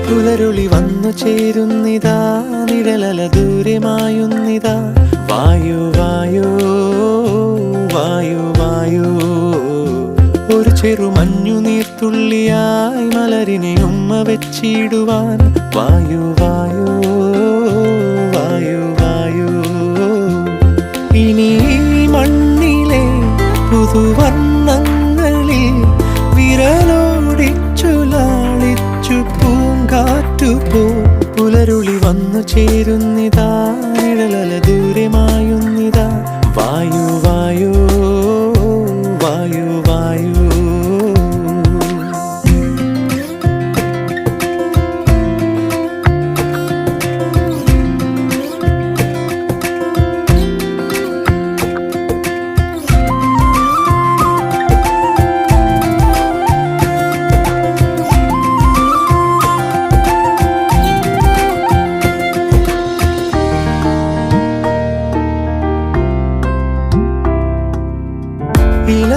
പുലരുളി വന്നു ചേരുന്നിതാ, നിഴലല ദൂരെ മായുന്നിതാ. വായു വായു വായു വായു, ഒരു ചെറു മഞ്ഞു നീർത്തുള്ളിയായി മലരിനെ ഉമ്മ വെച്ചിടുവാൻ. വായു വായു വായു വായു, ഇനി മണ്ണിലെ പുതുവർണ്ണങ്ങളിൽ വിരലോടിച്ചു ലാളിച്ചു പൂങ്കാറ്റുപോ. പുലരുളി വന്നു ചേരുന്നിതാ, നിഴലല ദൂരെ മായുന്നിതാ. വായു വായു വായു വായു. ഇല